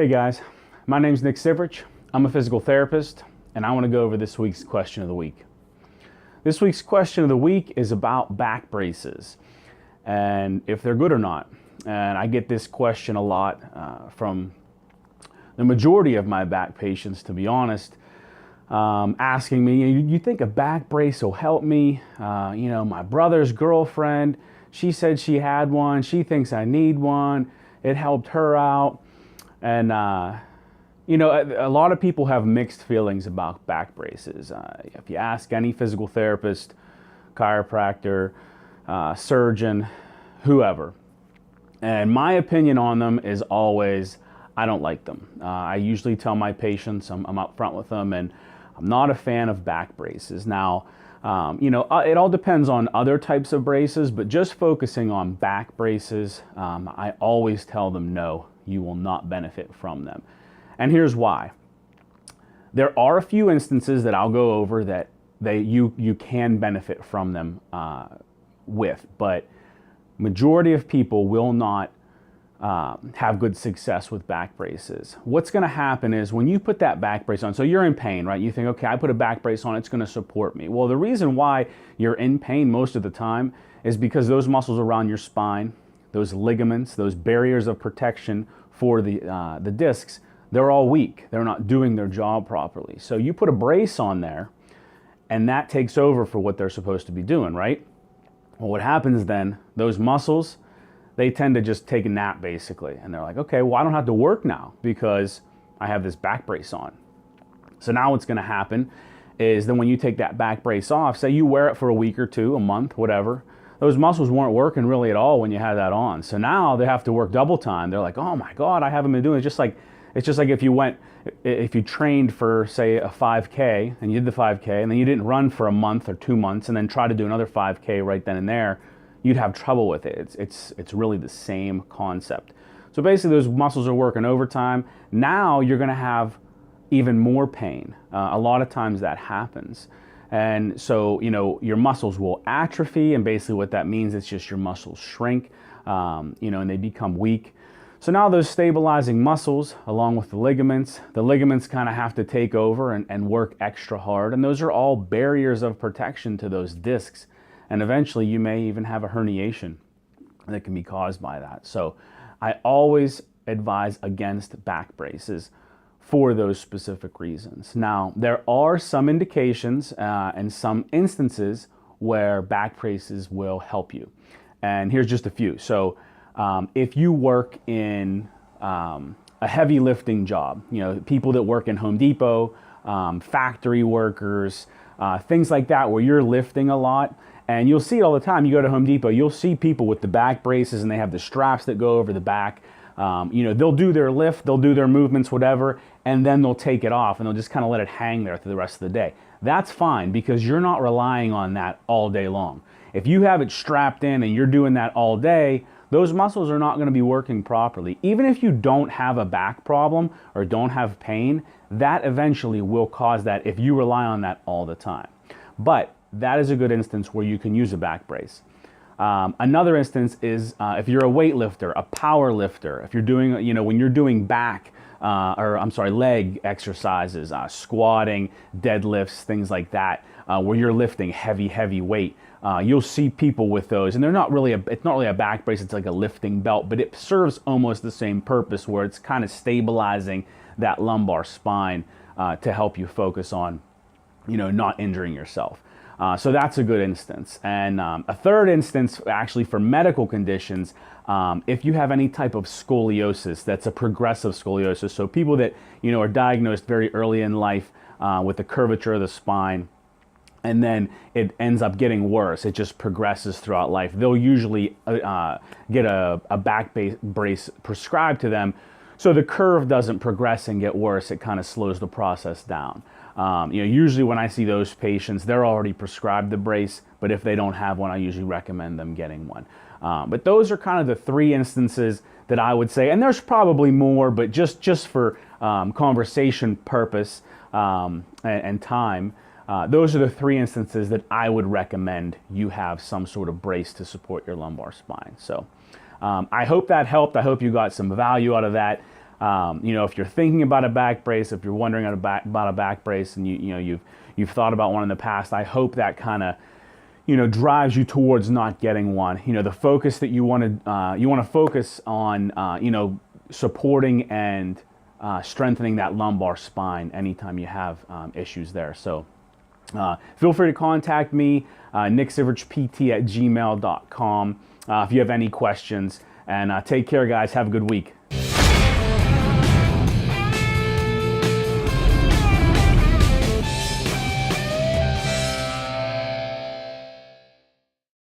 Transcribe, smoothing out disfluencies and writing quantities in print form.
Hey guys, my name's Nick Sivrich. I'm a physical therapist, and I want to go over this week's question of the week. This week's question of the week is about back braces and if they're good or not. And I get this question a lot from the majority of my back patients, to be honest, asking me, you think a back brace will help me? My brother's girlfriend, she said she had one. She thinks I need one. It helped her out. And, a lot of people have mixed feelings about back braces. If you ask any physical therapist, chiropractor, surgeon, whoever, and my opinion on them is always, I don't like them. I usually tell my patients, I'm upfront with them, and I'm not a fan of back braces. Now, it all depends on other types of braces, but just focusing on back braces, I always tell them no, you will not benefit from them. And here's why. There are a few instances that I'll go over that you can benefit from them with, but majority of people will not have good success with back braces. What's going to happen is when you put that back brace on, so you're in pain, right? You think, okay, I put a back brace on, it's going to support me. Well, the reason why you're in pain most of the time is because those muscles around your spine, those ligaments, those barriers of protection for the discs, they're all weak. They're not doing their job properly. So you put a brace on there, and that takes over for what they're supposed to be doing, right? Well, what happens then, those muscles, they tend to just take a nap basically. And they're like, okay, well, I don't have to work now because I have this back brace on. So now what's gonna happen is then when you take that back brace off, say you wear it for a week or two, a month, whatever, those muscles weren't working really at all when you had that on. So now they have to work double time. They're like, oh my God, I haven't been doing it. It's just like if you trained for, say, a 5K and you did the 5K and then you didn't run for a month or 2 months and then try to do another 5K right then and there, you'd have trouble with it. It's really the same concept. So basically those muscles are working overtime. Now you're gonna have even more pain. A lot of times that happens. And so, your muscles will atrophy, and basically what that means is just your muscles shrink, and they become weak. So now those stabilizing muscles, along with the ligaments kind of have to take over and work extra hard. And those are all barriers of protection to those discs. And eventually you may even have a herniation that can be caused by that. So I always advise against back braces for those specific reasons. Now, there are some indications and some instances where back braces will help you. And here's just a few. So if you work in a heavy lifting job, people that work in Home Depot, factory workers, things like that where you're lifting a lot, and you'll see it all the time. You go to Home Depot, you'll see people with the back braces and they have the straps that go over the back. They'll do their lift, they'll do their movements, whatever, and then they'll take it off and they'll just kind of let it hang there through the rest of the day. That's fine because you're not relying on that all day long. If you have it strapped in and you're doing that all day, those muscles are not going to be working properly. Even if you don't have a back problem or don't have pain, that eventually will cause that if you rely on that all the time. But that is a good instance where you can use a back brace. Another instance is if you're a weightlifter, a power lifter, if you're doing, when you're doing leg exercises, squatting, deadlifts, things like that, where you're lifting heavy weight, you'll see people with those, and it's not really a back brace, it's like a lifting belt, but it serves almost the same purpose where it's kind of stabilizing that lumbar spine to help you focus on, not injuring yourself. So that's a good instance. And a third instance, actually, for medical conditions, if you have any type of scoliosis, that's a progressive scoliosis. So people that, are diagnosed very early in life with the curvature of the spine, and then it ends up getting worse. It just progresses throughout life. They'll usually get a back brace prescribed to them. So the curve doesn't progress and get worse. It kind of slows the process down. Usually when I see those patients, they're already prescribed the brace, but if they don't have one, I usually recommend them getting one. But those are kind of the three instances that I would say, and there's probably more, but just for conversation purpose and time, those are the three instances that I would recommend you have some sort of brace to support your lumbar spine. So I hope that helped. I hope you got some value out of that. If you're thinking about a back brace, if you're wondering about a back brace, and you've thought about one in the past, I hope that kind of drives you towards not getting one. The focus that you want to focus on, supporting and strengthening that lumbar spine anytime you have issues there. So feel free to contact me, nicksivrichpt@gmail.com, if you have any questions. And take care, guys. Have a good week.